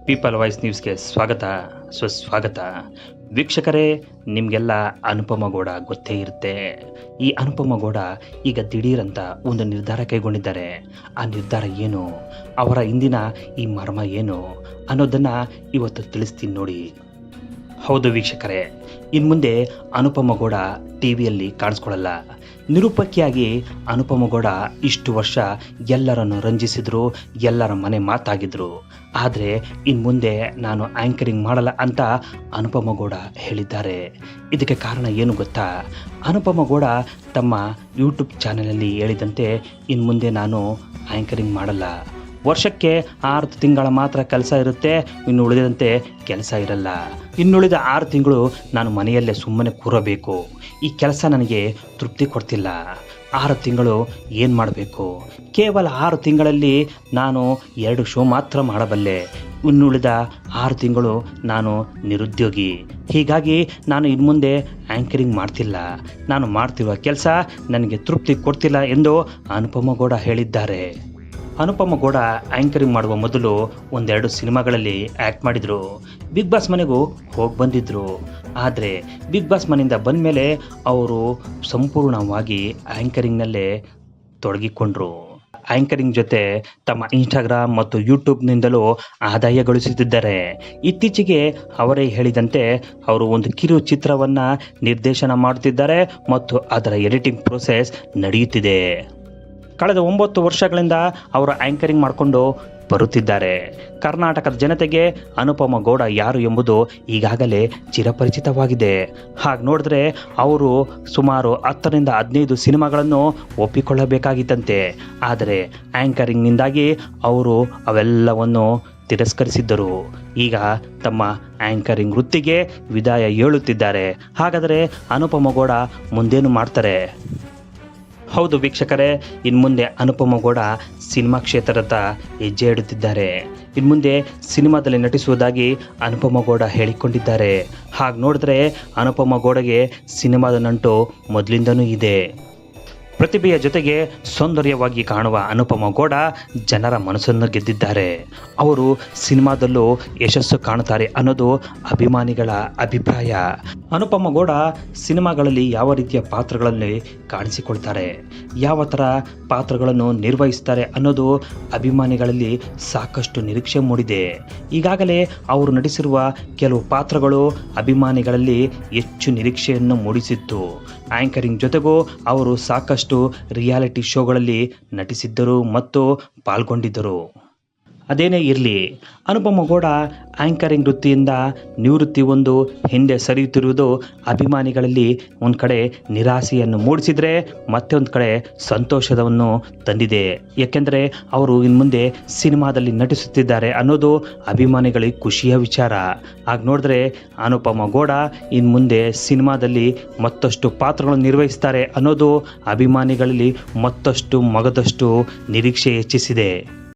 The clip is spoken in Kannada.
ಪೀಪಲ್ ವಾಯ್ಸ್ ನ್ಯೂಸ್ಗೆ ಸ್ವಾಗತ ಸುಸ್ವಾಗತ. ವೀಕ್ಷಕರೇ, ನಿಮಗೆಲ್ಲ ಅನುಪಮ ಗೌಡ ಗೊತ್ತೇ ಇರುತ್ತೆ. ಈ ಅನುಪಮ ಗೌಡ ಈಗ ದಿಢೀರಂತ ಒಂದು ನಿರ್ಧಾರ ಕೈಗೊಂಡಿದ್ದಾರೆ. ಆ ನಿರ್ಧಾರ ಏನು, ಅವರ ಹಿಂದಿನ ಈ ಮರ್ಮ ಏನು ಅನ್ನೋದನ್ನು ಇವತ್ತು ತಿಳಿಸ್ತೀನಿ ನೋಡಿ. ಹೌದು ವೀಕ್ಷಕರೇ, ಇನ್ಮುಂದೆ ಅನುಪಮ ಗೌಡ ಟಿ ವಿಯಲ್ಲಿ ಕಾಣಿಸ್ಕೊಳ್ಳಲ್ಲ. ನಿರೂಪಕಿಯಾಗಿ ಅನುಪಮ ಗೌಡ ಇಷ್ಟು ವರ್ಷ ಎಲ್ಲರನ್ನು ರಂಜಿಸಿದ್ರು, ಎಲ್ಲರ ಮನೆ ಮಾತಾಗಿದ್ರು. ಆದರೆ ಇನ್ಮುಂದೆ ನಾನು ಆ್ಯಂಕರಿಂಗ್ ಮಾಡಲ್ಲ ಅಂತ ಅನುಪಮ ಗೌಡ ಹೇಳಿದ್ದಾರೆ. ಇದಕ್ಕೆ ಕಾರಣ ಏನು ಗೊತ್ತಾ? ಅನುಪಮ ಗೌಡ ತಮ್ಮ ಯೂಟ್ಯೂಬ್ ಚಾನಲಲ್ಲಿ ಹೇಳಿದಂತೆ ಇನ್ಮುಂದೆ ನಾನು ಆ್ಯಂಕರಿಂಗ್ ಮಾಡಲ್ಲ. ವರ್ಷಕ್ಕೆ 6 ತಿಂಗಳ ಮಾತ್ರ ಕೆಲಸ ಇರುತ್ತೆ, ಇನ್ನು ಉಳಿದಂತೆ ಕೆಲಸ ಇರಲ್ಲ. ಇನ್ನುಳಿದ 6 ತಿಂಗಳು ನಾನು ಮನೆಯಲ್ಲೇ ಸುಮ್ಮನೆ ಕೂರಬೇಕು. ಈ ಕೆಲಸ ನನಗೆ ತೃಪ್ತಿ ಕೊಡ್ತಿಲ್ಲ. 6 ತಿಂಗಳು ಏನು ಮಾಡಬೇಕು? ಕೇವಲ 6 ತಿಂಗಳಲ್ಲಿ ನಾನು 2 ಶೋ ಮಾತ್ರ ಮಾಡಬಲ್ಲೆ. ಇನ್ನುಳಿದ 6 ತಿಂಗಳು ನಾನು ನಿರುದ್ಯೋಗಿ. ಹೀಗಾಗಿ ನಾನು ಇನ್ಮುಂದೆ ಆ್ಯಂಕರಿಂಗ್ ಮಾಡ್ತಿಲ್ಲ. ನಾನು ಮಾಡ್ತಿರುವ ಕೆಲಸ ನನಗೆ ತೃಪ್ತಿ ಕೊಡ್ತಿಲ್ಲ ಎಂದು ಅನುಪಮ ಗೌಡ ಹೇಳಿದ್ದಾರೆ. ಅನುಪಮ ಗೌಡ ಆ್ಯಂಕರಿಂಗ್ ಮಾಡುವ ಮೊದಲು 1-2 ಸಿನಿಮಾಗಳಲ್ಲಿ ಆ್ಯಕ್ಟ್ ಮಾಡಿದರು. ಬಿಗ್ ಬಾಸ್ ಮನೆಗೂ ಹೋಗಿ ಬಂದಿದ್ದರು. ಆದರೆ ಬಿಗ್ ಬಾಸ್ ಮನೆಯಿಂದ ಬಂದ ಮೇಲೆ ಅವರು ಸಂಪೂರ್ಣವಾಗಿ ಆ್ಯಂಕರಿಂಗ್ನಲ್ಲೇ ತೊಡಗಿಕೊಂಡ್ರು. ಆ್ಯಂಕರಿಂಗ್ ಜೊತೆ ತಮ್ಮ ಇನ್ಸ್ಟಾಗ್ರಾಮ್ ಮತ್ತು ಯೂಟ್ಯೂಬ್ನಿಂದಲೂ ಆದಾಯ ಗಳಿಸುತ್ತಿದ್ದಾರೆ. ಇತ್ತೀಚೆಗೆ ಅವರೇ ಹೇಳಿದಂತೆ ಅವರು ಒಂದು ಕಿರು ಚಿತ್ರವನ್ನು ನಿರ್ದೇಶನ ಮಾಡುತ್ತಿದ್ದಾರೆ ಮತ್ತು ಅದರ ಎಡಿಟಿಂಗ್ ಪ್ರೋಸೆಸ್ ನಡೆಯುತ್ತಿದೆ. ಕಳೆದ 9 ವರ್ಷಗಳಿಂದ ಅವರು ಆ್ಯಂಕರಿಂಗ್ ಮಾಡಿಕೊಂಡು ಬರುತ್ತಿದ್ದಾರೆ. ಕರ್ನಾಟಕದ ಜನತೆಗೆ ಅನುಪಮ ಗೌಡ ಯಾರು ಎಂಬುದು ಈಗಾಗಲೇ ಚಿರಪರಿಚಿತವಾಗಿದೆ. ಹಾಗೆ ನೋಡಿದ್ರೆ ಅವರು ಸುಮಾರು 10-15 ಸಿನಿಮಾಗಳನ್ನು ಒಪ್ಪಿಕೊಳ್ಳಬೇಕಾಗಿತ್ತಂತೆ. ಆದರೆ ಆ್ಯಂಕರಿಂಗ್ನಿಂದಾಗಿ ಅವರು ಅವೆಲ್ಲವನ್ನು ತಿರಸ್ಕರಿಸಿದ್ದರು. ಈಗ ತಮ್ಮ ಆ್ಯಂಕರಿಂಗ್ ವೃತ್ತಿಗೆ ವಿದಾಯ ಹೇಳುತ್ತಿದ್ದಾರೆ. ಹಾಗಾದರೆ ಅನುಪಮ ಗೌಡ ಮುಂದೇನು ಮಾಡ್ತಾರೆ? ಹೌದು ವೀಕ್ಷಕರೇ, ಇನ್ಮುಂದೆ ಅನುಪಮ ಗೌಡ ಸಿನಿಮಾ ಕ್ಷೇತ್ರದ ಹೆಜ್ಜೆ ಇಡುತ್ತಿದ್ದಾರೆ. ಇನ್ಮುಂದೆ ಸಿನಿಮಾದಲ್ಲಿ ನಟಿಸುವುದಾಗಿ ಅನುಪಮ ಗೌಡ ಹೇಳಿಕೊಂಡಿದ್ದಾರೆ. ಹಾಗೆ ನೋಡಿದ್ರೆ ಅನುಪಮ ಗೌಡಗೆ ಸಿನಿಮಾದ ನಂಟು ಮೊದಲಿಂದನೂ ಇದೆ. ಪ್ರತಿಭೆಯ ಜೊತೆಗೆ ಸೌಂದರ್ಯವಾಗಿ ಕಾಣುವ ಅನುಪಮ ಗೌಡ ಜನರ ಮನಸ್ಸನ್ನು ಗೆದ್ದಿದ್ದಾರೆ. ಅವರು ಸಿನಿಮಾದಲ್ಲೂ ಯಶಸ್ಸು ಕಾಣುತ್ತಾರೆ ಅನ್ನೋದು ಅಭಿಮಾನಿಗಳ ಅಭಿಪ್ರಾಯ. ಅನುಪಮ ಗೌಡ ಸಿನಿಮಾಗಳಲ್ಲಿ ಯಾವ ರೀತಿಯ ಪಾತ್ರಗಳಲ್ಲಿ ಕಾಣಿಸಿಕೊಳ್ತಾರೆ, ಯಾವ ಥರ ಪಾತ್ರಗಳನ್ನು ನಿರ್ವಹಿಸ್ತಾರೆ ಅನ್ನೋದು ಅಭಿಮಾನಿಗಳಲ್ಲಿ ಸಾಕಷ್ಟು ನಿರೀಕ್ಷೆ ಮೂಡಿದೆ. ಈಗಾಗಲೇ ಅವರು ನಟಿಸಿರುವ ಕೆಲವು ಪಾತ್ರಗಳು ಅಭಿಮಾನಿಗಳಲ್ಲಿ ಹೆಚ್ಚು ನಿರೀಕ್ಷೆಯನ್ನು ಮೂಡಿಸಿತ್ತು. ಆ್ಯಂಕರಿಂಗ್ ಜೊತೆಗೂ ಅವರು ಸಾಕಷ್ಟು ರಿಯಾಲಿಟಿ ಶೋಗಳಲ್ಲಿ ನಟಿಸಿದ್ದರು ಮತ್ತು ಪಾಲ್ಗೊಂಡಿದ್ದರು. ಅದೇನೇ ಇರಲಿ, ಅನುಪಮ ಗೌಡ ಆ್ಯಂಕರಿಂಗ್ ವೃತ್ತಿಯಿಂದ ನಿವೃತ್ತಿ ಒಂದು ಹಿಂದೆ ಸರಿಯುತ್ತಿರುವುದು ಅಭಿಮಾನಿಗಳಲ್ಲಿ ಒಂದು ಕಡೆ ನಿರಾಸೆಯನ್ನು ಮೂಡಿಸಿದರೆ ಮತ್ತೊಂದು ಕಡೆ ಸಂತೋಷವನ್ನು ತಂದಿದೆ. ಏಕೆಂದರೆ ಅವರು ಇನ್ಮುಂದೆ ಸಿನಿಮಾದಲ್ಲಿ ನಟಿಸುತ್ತಿದ್ದಾರೆ ಅನ್ನೋದು ಅಭಿಮಾನಿಗಳಿಗೆ ಖುಷಿಯ ವಿಚಾರ. ಹಾಗೆ ನೋಡಿದ್ರೆ ಅನುಪಮ ಗೌಡ ಇನ್ಮುಂದೆ ಸಿನಿಮಾದಲ್ಲಿ ಮತ್ತಷ್ಟು ಪಾತ್ರಗಳನ್ನು ನಿರ್ವಹಿಸ್ತಾರೆ ಅನ್ನೋದು ಅಭಿಮಾನಿಗಳಲ್ಲಿ ಮತ್ತಷ್ಟು ಮಗದಷ್ಟು ನಿರೀಕ್ಷೆ ಹೆಚ್ಚಿಸಿದೆ.